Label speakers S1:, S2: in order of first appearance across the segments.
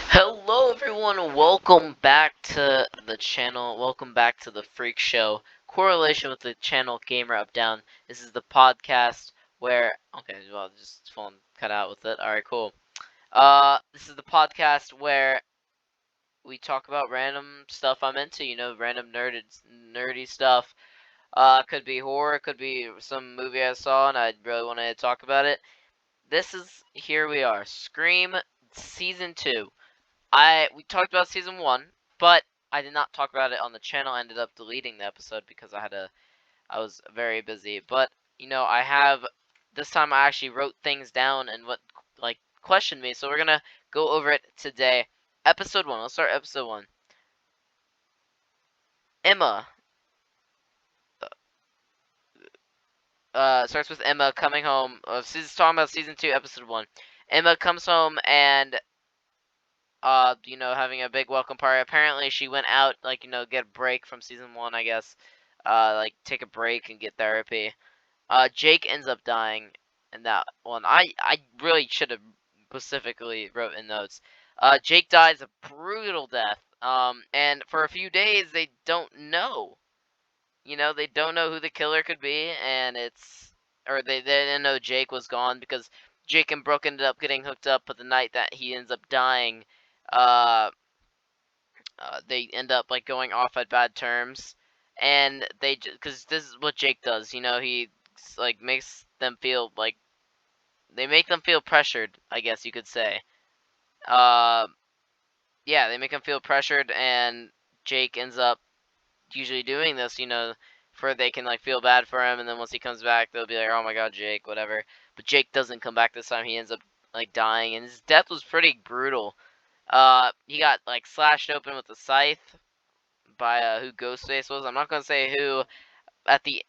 S1: Hello everyone, welcome back to the channel, welcome back to the Freak Show, correlation with the channel GamerUpDown. This is the podcast where, okay, well, just phone cut out with it, alright, cool. This is the podcast where we talk about random stuff I'm into, random nerdy stuff. Could be horror, could be some movie I saw and I really wanted to talk about it. Here we are, Scream Season 2. We talked about season 1, but I did not talk about it on the channel. I ended up deleting the episode because I was very busy. But I have this time I actually wrote things down and what questioned me. So we're gonna go over it today. Episode 1. Let's start episode 1. Emma. Starts with Emma coming home. Talking about season 2, episode 1. Emma comes home and having a big welcome party. Apparently, she went out, get a break from season 1, I guess. Take a break and get therapy. Jake ends up dying in that one. I really should have specifically wrote in notes. Jake dies a brutal death. And for a few days, they don't know. They don't know who the killer could be, and they didn't know Jake was gone because Jake and Brooke ended up getting hooked up, but the night that he ends up dying, uh, they end up going off at bad terms, and because this is what Jake does. He makes them feel they make them feel pressured, I guess you could say. Uh, yeah, they make them feel pressured, and Jake ends up usually doing this, for they can feel bad for him, and then once he comes back, they'll be like, "Oh my God, Jake," whatever. But Jake doesn't come back this time. He ends up dying, and his death was pretty brutal. He got slashed open with a scythe by who Ghostface was. I'm not gonna say who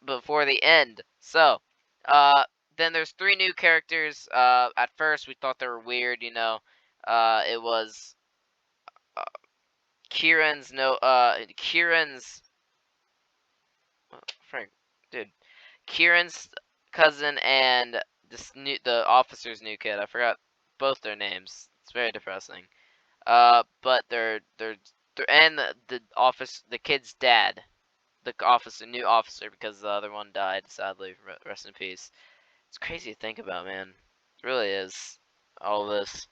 S1: before the end. So, uh, then there's three new characters. At first we thought they were weird. It was uh, Kieran's Frank, dude, Kieran's cousin and the officer's new kid. I forgot both their names. It's very depressing. But they're and the kid's dad, new officer, because the other one died, sadly. Rest in peace. It's crazy to think about, man. It really is. All this.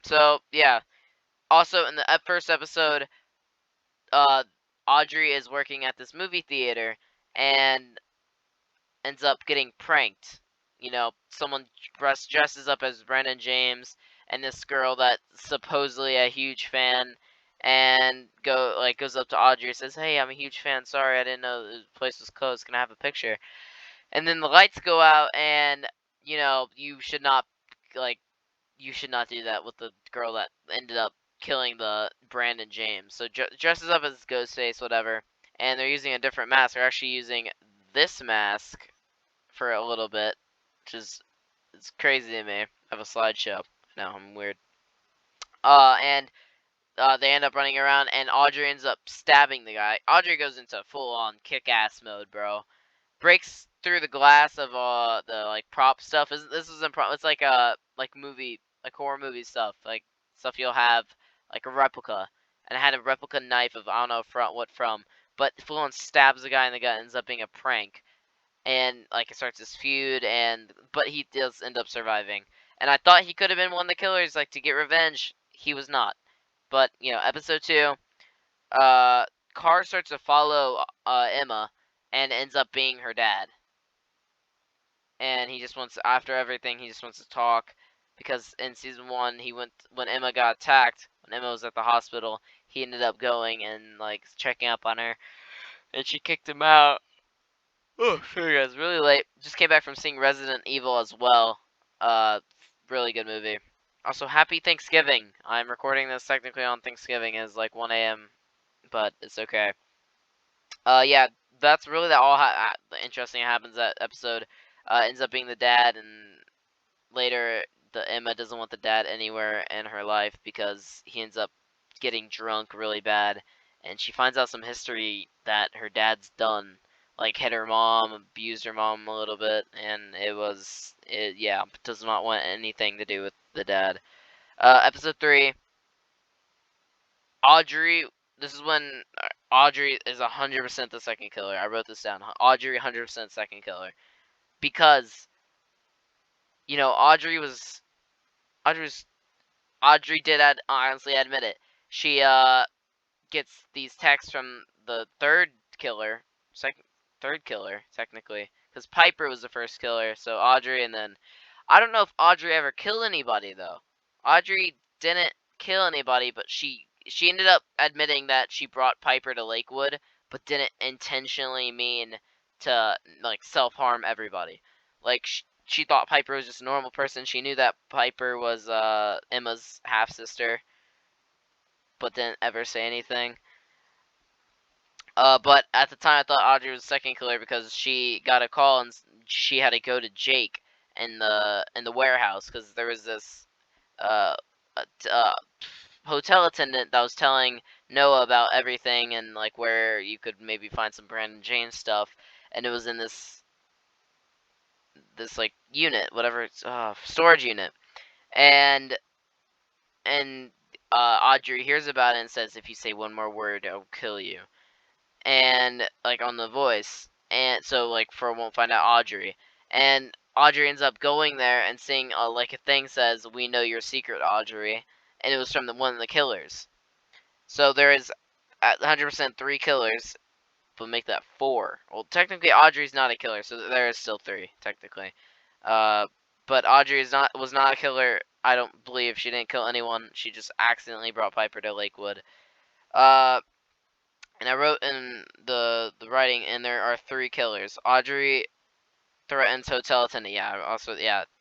S1: So yeah. Also, in the first episode, uh, Audrey is working at this movie theater and ends up getting pranked. Someone dresses up as Brendan James and this girl that's supposedly a huge fan, and goes up to Audrey and says, "Hey, I'm a huge fan. Sorry, I didn't know the place was closed. Can I have a picture?" And then the lights go out, and you should not like you should not do that with the girl that ended up killing the Brandon James. So dresses up as Ghostface, whatever, and they're using a different mask. They're actually using this mask for a little bit, which is it's crazy to me. I have a slideshow. No, I'm weird. And they end up running around, and Audrey ends up stabbing the guy. Audrey goes into full-on kick-ass mode, bro. Breaks through the glass of the prop stuff. This is improv. It's horror movie stuff, stuff you'll have a replica. And it had a replica knife of I don't know from, but full-on stabs the guy in the gut. Ends up being a prank, and it starts this feud, but he does end up surviving. And I thought he could have been one of the killers, to get revenge. He was not. But episode 2, Carr starts to follow Emma, and ends up being her dad. And he just wants, after everything, he just wants to talk, because in season 1, when Emma got attacked, when Emma was at the hospital, he ended up going and checking up on her, and she kicked him out. Oh, sorry guys, really late. Just came back from seeing Resident Evil as well. Really good movie. Also, happy Thanksgiving. I'm recording this technically on Thanksgiving. It's 1 a.m., but it's okay. Yeah, that's really the interesting happens that episode. Ends up being the dad, and later the Emma doesn't want the dad anywhere in her life because he ends up getting drunk really bad, and she finds out some history that her dad's done, hit her mom, abused her mom a little bit, and yeah, does not want anything to do with the dad. Episode 3, Audrey. This is when Audrey is 100% the second killer. I wrote this down. Audrey 100% second killer because Audrey was Audrey did honestly admit it. She gets these texts from the third killer technically, because Piper was the first killer. So Audrey, and then I don't know if Audrey ever killed anybody though. Audrey didn't kill anybody, but she ended up admitting that she brought Piper to Lakewood, but didn't intentionally mean to like self-harm everybody. Like she thought Piper was just a normal person. She knew that Piper was Emma's half sister, but didn't ever say anything. But at the time, I thought Audrey was the second killer because she got a call and she had to go to Jake in the warehouse because there was this uh, uh, hotel attendant that was telling Noah about everything and like where you could maybe find some Brandon James stuff, and it was in this like unit, whatever it's storage unit, and and Audrey hears about it and says, "If you say one more word, I'll kill you." And like on the voice, and so like for won't find out Audrey, and Audrey ends up going there and seeing like a thing says, "We know your secret, Audrey," and it was from one of the killers. So there is 100% 3 killers, but make that 4. Well, technically Audrey's not a killer, so there is still 3 technically. Uh, but Audrey was not a killer. I don't believe she didn't kill anyone. She just accidentally brought Piper to Lakewood. Uh, and I wrote in the writing, and there are 3 killers. Audrey threatens hotel attendant. Yeah, also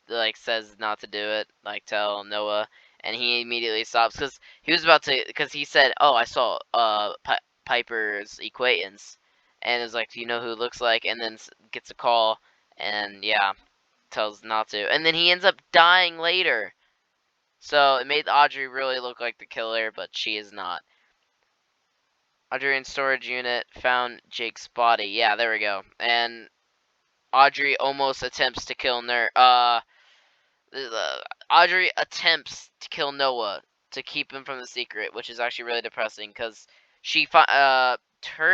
S1: like says not to do it. Like tell Noah, and he immediately stops because he was about to. Because he said, "Oh, I saw Piper's acquaintance," and is like, "Do you know who it looks like?" And then gets a call, and yeah, tells not to. And then he ends up dying later. So it made Audrey really look like the killer, but she is not. Audrey in storage unit found Jake's body. Yeah, there we go. And Audrey almost attempts to kill Audrey attempts to kill Noah to keep him from the secret, which is actually really depressing because her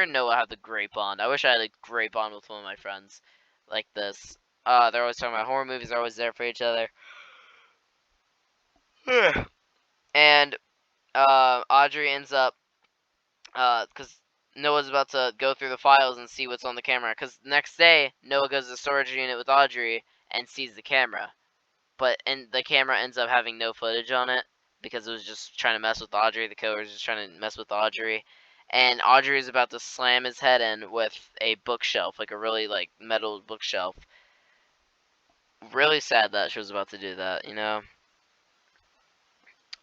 S1: and Noah have the great bond. I wish I had a great bond with one of my friends like this. They're always talking about horror movies. They're always there for each other. And Audrey ends up because Noah's about to go through the files and see what's on the camera. Because the next day, Noah goes to the storage unit with Audrey and sees the camera. And the camera ends up having no footage on it because it was just trying to mess with Audrey. The killer was just trying to mess with Audrey. And Audrey is about to slam his head in with a bookshelf, like a really like metal bookshelf. Really sad that she was about to do that, you know?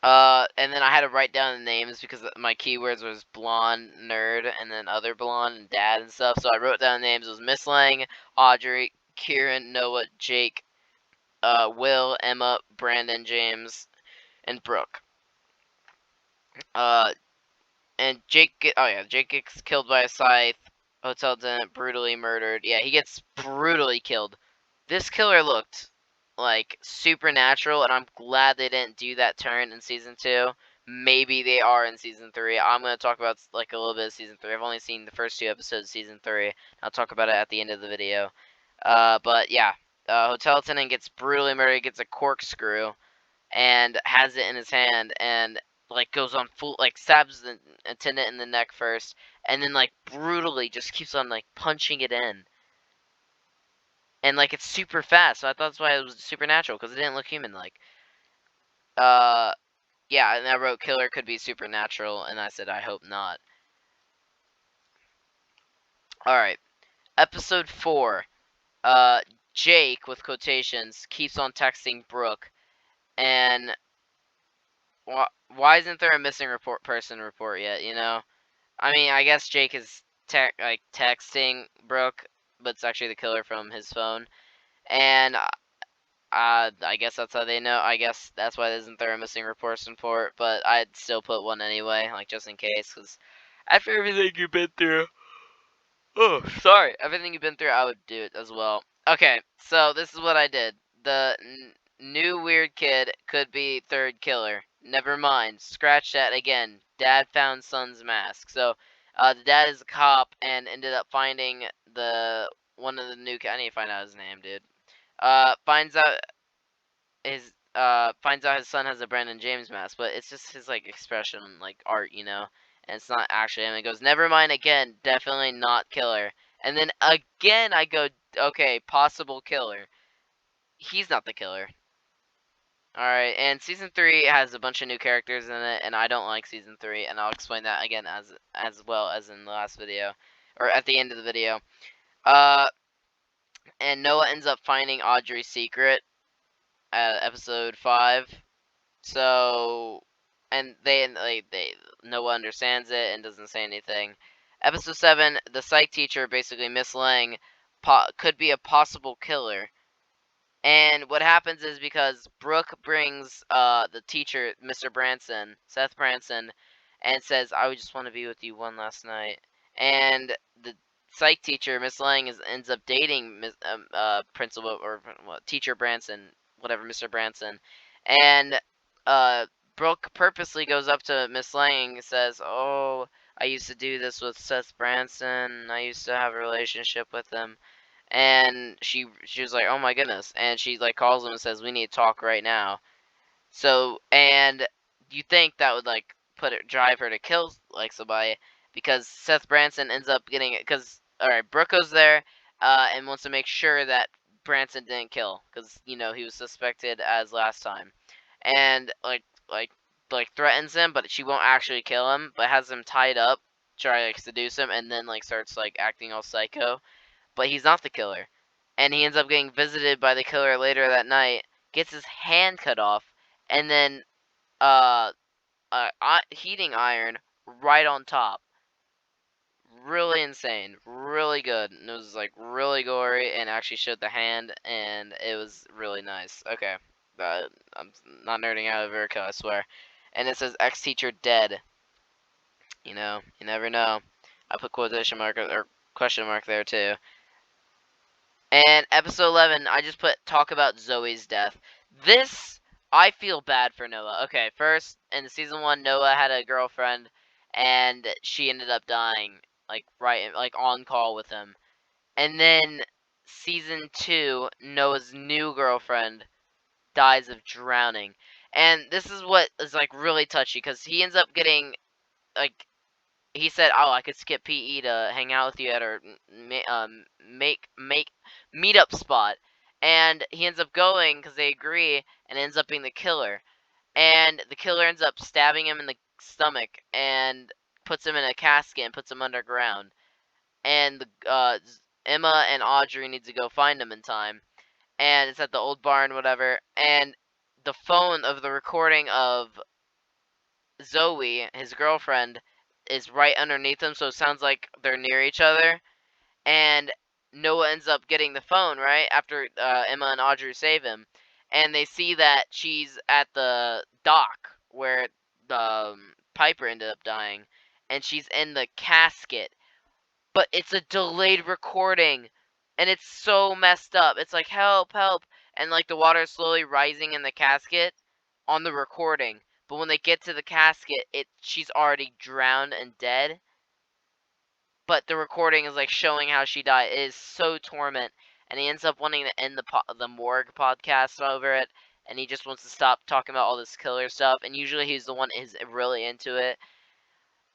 S1: And then I had to write down the names because my keywords was blonde, nerd, and then other blonde, and dad and stuff. So I wrote down the names. It was Miss Lang, Audrey, Kieran, Noah, Jake, Will, Emma, Brandon, James, and Brooke. And Jake gets killed by a scythe. Hotel attendant brutally murdered. Yeah, he gets brutally killed. This killer looked like supernatural, and I'm glad they didn't do that turn in season 2. Maybe they are in season 3. I'm gonna talk about like a little bit of season 3. I've only seen the first 2 episodes of season 3. I'll talk about it at the end of the video. But yeah, hotel attendant gets brutally murdered. He gets a corkscrew and has it in his hand and like goes on full like stabs the attendant in the neck first, and then like brutally just keeps on like punching it in. And like it's super fast, so I thought that's why it was supernatural because it didn't look human like. Uh, yeah, and I wrote killer could be supernatural, and I said I hope not. All right, episode 4. Jake with quotations keeps on texting Brooke, and why isn't there a missing person report yet? You know, I mean, I guess Jake is texting Brooke, but it's actually the killer from his phone, and I guess that's how they know. I guess that's why isn't there a missing person report, but I'd still put one anyway, like just in case, because after everything you've been through, oh, sorry, everything you've been through, I would do it as well. Okay, so this is what I did. The new weird kid could be third killer. Never mind. Scratch that again. Dad found son's mask. So, the dad is a cop and ended up finding one of the new. I need to find out his name, dude. Finds out his son has a Brandon James mask, but it's just his like expression, like art, and it's not actually him. It goes, never mind again. Definitely not killer. And then again, I go, okay, possible killer. He's not the killer. Alright, and Season 3 has a bunch of new characters in it, and I don't like Season 3, and I'll explain that again as well as in the last video, or at the end of the video. And Noah ends up finding Audrey's secret at episode 5, so, and Noah understands it and doesn't say anything. Episode 7, the psych teacher, basically Miss Lang, could be a possible killer. And what happens is because Brooke brings the teacher, Mr. Branson, Seth Branson, and says, "I just want to be with you one last night." And the psych teacher, Miss Lang, ends up dating principal or teacher Branson, whatever, Mr. Branson, and Brooke purposely goes up to Miss Lang and says, "Oh, I used to do this with Seth Branson. I used to have a relationship with him." And she was like, "Oh my goodness," and she like calls him and says, "We need to talk right now." So, and you think that would like drive her to kill like somebody, because Seth Branson ends up getting it, because all right, Brooke goes there and wants to make sure that Branson didn't kill, because he was suspected as last time, and like threatens him, but she won't actually kill him, but has him tied up, try to like seduce him, and then like starts like acting all psycho. But he's not the killer. And he ends up getting visited by the killer later that night, gets his hand cut off, and then heating iron right on top. Really insane, really good. And it was like really gory, and actually showed the hand, and it was really nice. Okay, I'm not nerding out of Verico, I swear. And it says ex-teacher dead. You never know. I put quotation mark or question mark there too. And episode 11, I just put talk about Zoe's death. This, I feel bad for Noah. Okay, first, in season 1, Noah had a girlfriend, and she ended up dying, like, like, on call with him. And then, season 2, Noah's new girlfriend dies of drowning. And this is what is, like, really touchy, because he ends up getting, like, he said, "Oh, I could skip PE to hang out with you at our make meetup spot," and he ends up going because they agree, and ends up being the killer. And the killer ends up stabbing him in the stomach and puts him in a casket and puts him underground. And Emma and Audrey need to go find him in time, and it's at the old barn, whatever. And the phone of the recording of Zoe, his girlfriend, is right underneath them, so it sounds like they're near each other. And Noah ends up getting the phone, right, after Emma and Audrey save him. And they see that she's at the dock where the Piper ended up dying. And she's in the casket. But it's a delayed recording. And it's so messed up. It's like, help, help. And like the water is slowly rising in the casket on the recording. But when they get to the casket, she's already drowned and dead. But the recording is like showing how she died. It is so torment, and he ends up wanting to end the morgue podcast over it, and he just wants to stop talking about all this killer stuff. And usually he's the one who's really into it.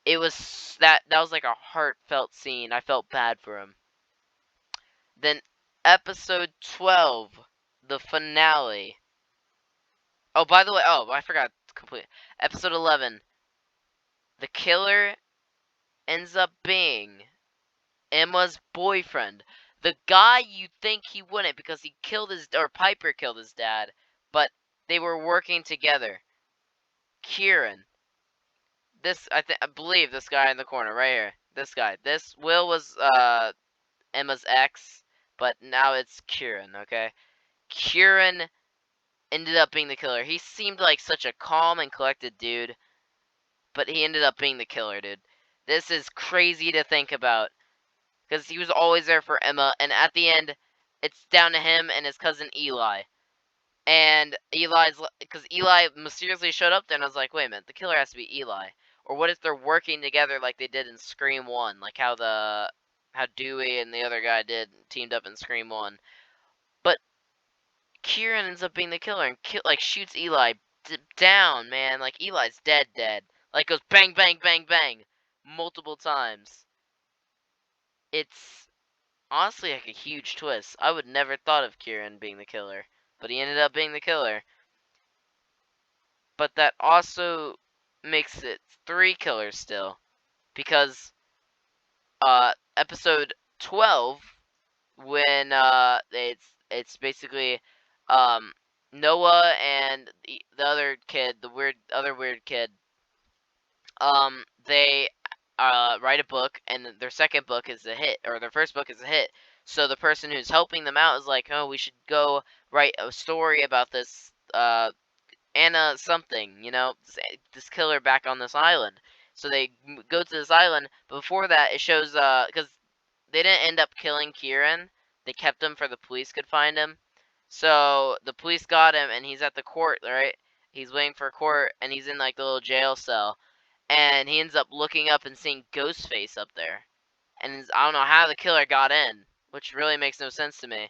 S1: It was that was like a heartfelt scene. I felt bad for him. Then episode 12, the finale. Oh, by the way, I forgot completely. Episode 11, the killer ends up being Emma's boyfriend. The guy you think he wouldn't, because he killed Piper killed his dad, but they were working together. Kieran. I believe this guy in the corner right here. This guy. This Will was Emma's ex, but now it's Kieran, okay? Kieran ended up being the killer. He seemed like such a calm and collected dude, but he ended up being the killer, dude. This is crazy to think about, because he was always there for Emma, and at the end, it's down to him and his cousin Eli. And because Eli mysteriously showed up there, and I was like, wait a minute, the killer has to be Eli. Or what if they're working together like they did in Scream 1, like how Dewey and the other guy teamed up in Scream 1. But Kieran ends up being the killer and shoots Eli down, man. Like Eli's dead. Like goes bang bang bang bang multiple times. It's honestly like a huge twist. I would never thought of Kieran being the killer, but he ended up being the killer. But that also makes it 3 killers still, because episode 12, when it's basically Noah and the other kid, the other weird kid, they write a book, and their second book is a hit, or their first book is a hit. So the person who's helping them out is like, oh, we should go write a story about this Anna something, this killer back on this island. So they go to this island. But before that, it shows because they didn't end up killing Kieran. They kept him for the police could find him. So the police got him, and he's at the court, right? He's waiting for court, and he's in like the little jail cell, and he ends up looking up and seeing Ghostface up there. And I don't know how the killer got in, which really makes no sense to me.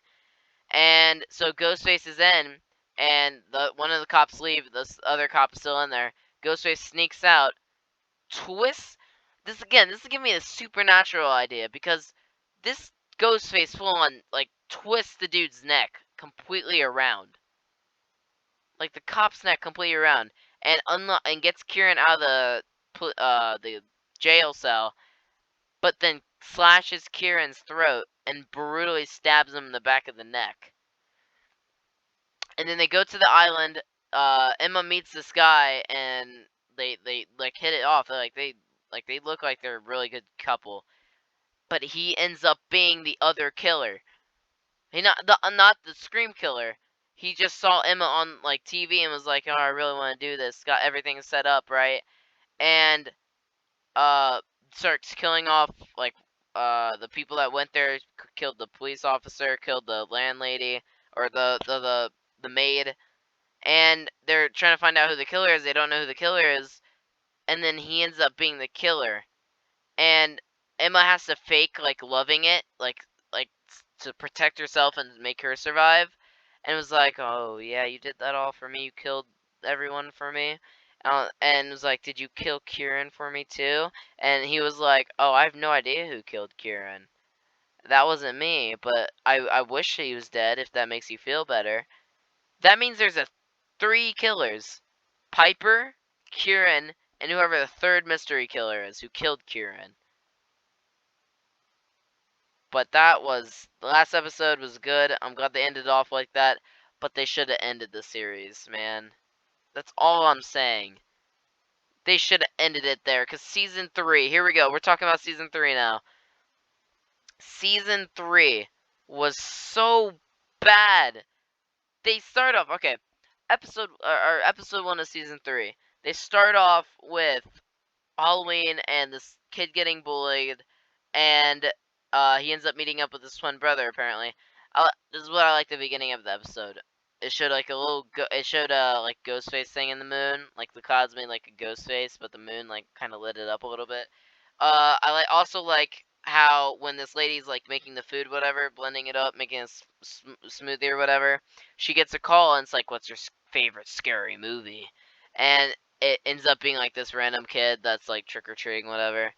S1: And so Ghostface is in, and one of the cops leave. This other cop is still in there. Ghostface sneaks out, twists. This is giving me a supernatural idea, because this Ghostface full on like twists the dude's neck completely around, like the cop's neck completely around, and and gets Kieran out of the jail cell, but then slashes Kieran's throat and brutally stabs him in the back of the neck. And then they go to the island. Emma meets this guy, and they like hit it off. They look like they're a really good couple. But he ends up being the other killer. He not the Scream killer. He just saw Emma on like TV and was like, "Oh, I really want to do this." Got everything set up right, and uh starts killing off like the people that went there. Killed the police officer, killed the landlady, or the maid. And they're trying to find out who the killer is. They don't know who the killer is, and then he ends up being the killer. And Emma has to fake like loving it, like to protect herself and make her survive. And it was like, oh yeah, you did that all for me. You killed everyone for me. And it was like, did you kill Kieran for me too? And he was like, oh, I have no idea who killed Kieran. That wasn't me, but I wish he was dead if that makes you feel better. That means there's 3 killers: Piper, Kieran, and whoever the third mystery killer is who killed Kieran. But the last episode was good. I'm glad they ended off like that, but they should have ended the series, man. That's all I'm saying. They should have ended it there, because season 3, here we go. We're talking about season 3 now. Season 3 was so bad. They start off, okay, episode 1 of season 3. They start off with Halloween and this kid getting bullied, and he ends up meeting up with his twin brother. Apparently, this is what I like the beginning of the episode. It showed like it showed like Ghostface thing in the moon, like the clouds made like a ghost face, but the moon like kind of lit it up a little bit. Also like how when this lady's like making the food, whatever, blending it up, making a smoothie or whatever, she gets a call and it's like, "What's your favorite scary movie?" And it ends up being like this random kid that's like trick or treating, whatever,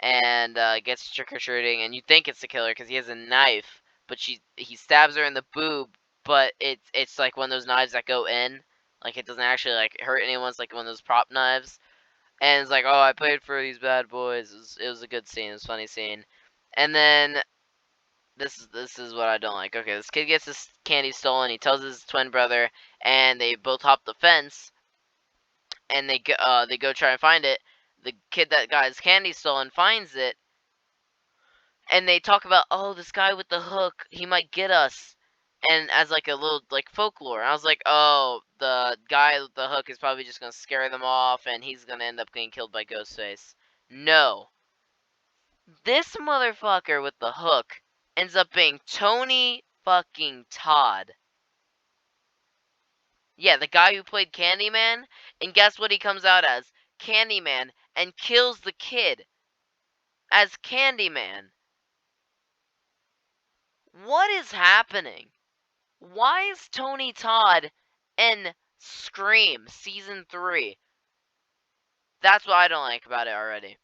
S1: and gets trick or treating, and you think it's the killer because he has a knife, but he stabs her in the boob, but it's like one of those knives that go in, like it doesn't actually like hurt anyone. It's like one of those prop knives, and it's like, oh, I paid for these bad boys. It was a good scene. It was a funny scene, and then. This is what I don't like. Okay, this kid gets his candy stolen. He tells his twin brother, and they both hop the fence, and they go try and find it. The kid that got his candy stolen finds it, and they talk about, oh, this guy with the hook, he might get us, and as like a little like folklore. I was like, oh, the guy with the hook is probably just gonna scare them off, and he's gonna end up getting killed by Ghostface. No, this motherfucker with the hook ends up being Tony fucking Todd. Yeah, the guy who played Candyman, and guess what he comes out as? Candyman, and kills the kid as Candyman. What is happening? Why is Tony Todd in Scream Season 3? That's what I don't like about it already.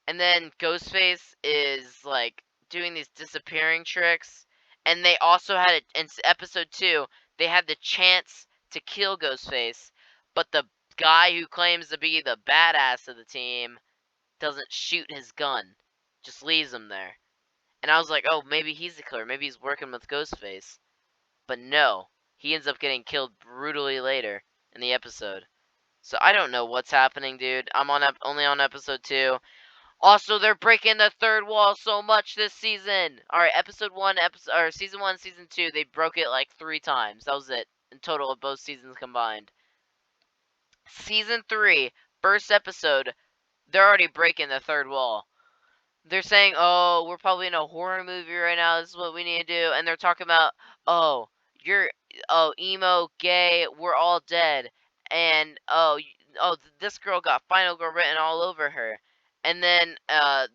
S1: And then Ghostface is, like, doing these disappearing tricks. And they also had it in episode 2, they had the chance to kill Ghostface, but the guy who claims to be the badass of the team doesn't shoot his gun, just leaves him there. And I was like, oh, maybe he's the killer, maybe he's working with Ghostface. But no, he ends up getting killed brutally later in the episode. So I don't know what's happening, dude. I'm on only on episode 2. Also, they're breaking the third wall so much this season. All right, season 1, season 2, they broke it like 3 times. That was it in total of both seasons combined. Season 3, first episode, they're already breaking the third wall. They're saying, oh, we're probably in a horror movie right now. This is what we need to do. And they're talking about, oh, emo, gay, we're all dead. And, this girl got Final Girl written all over her. And then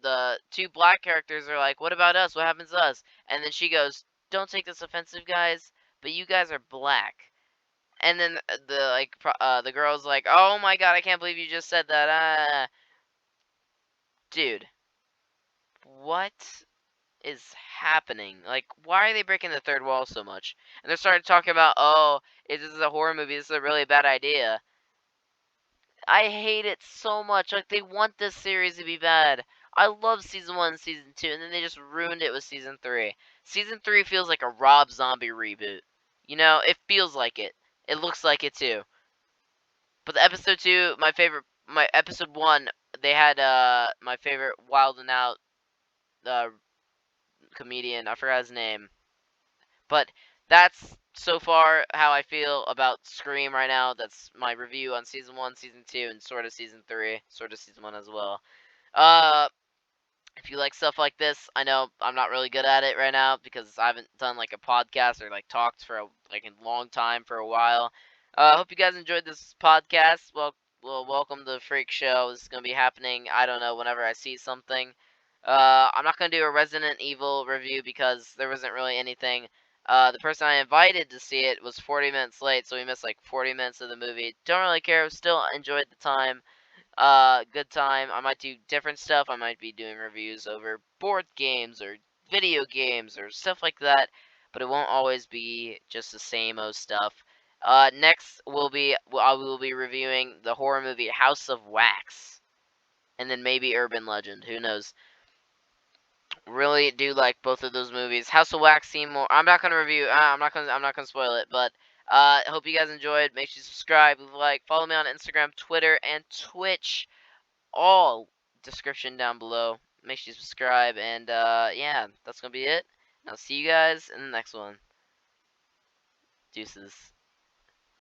S1: the 2 black characters are like, what about us? What happens to us? And then she goes, don't take this offensive, guys, but you guys are black. And then the girl's like, oh my god, I can't believe you just said that. Dude, what is happening? Like, why are they breaking the third wall so much? And they're starting talking about, oh, this is a horror movie. This is a really bad idea. I hate it so much. Like, they want this series to be bad. I love season 1 and season 2, and then they just ruined it with season 3. Season 3 feels like a Rob Zombie reboot. You know, it feels like it. It looks like it too. But the episode 2, my episode 1, they had my favorite Wild and Out comedian. I forgot his name. But that's so far how I feel about Scream right now. That's my review on season 1, season 2, and sort of season 3, sort of season 1 as well. If you like stuff like this, I know I'm not really good at it right now because I haven't done like a podcast or like talked for a long time for a while. I hope you guys enjoyed this podcast. Well, welcome to the Freak Show. This is gonna be happening, I don't know, whenever I see something. I'm not gonna do a Resident Evil review because there wasn't really anything. The person I invited to see it was 40 minutes late, so we missed like 40 minutes of the movie. Don't really care. Still enjoyed the time. Good time. I might do different stuff. I might be doing reviews over board games or video games or stuff like that, but it won't always be just the same old stuff. Next I will be reviewing the horror movie House of Wax, and then maybe Urban Legend. Who knows? Really do like both of those movies. House of Wax seem more. I'm not gonna review. I'm not gonna spoil it, but hope you guys enjoyed. Make sure you subscribe, leave a like, follow me on Instagram, Twitter, and Twitch. All description down below. Make sure you subscribe, and yeah, that's gonna be it. I'll see you guys in the next one. Deuces.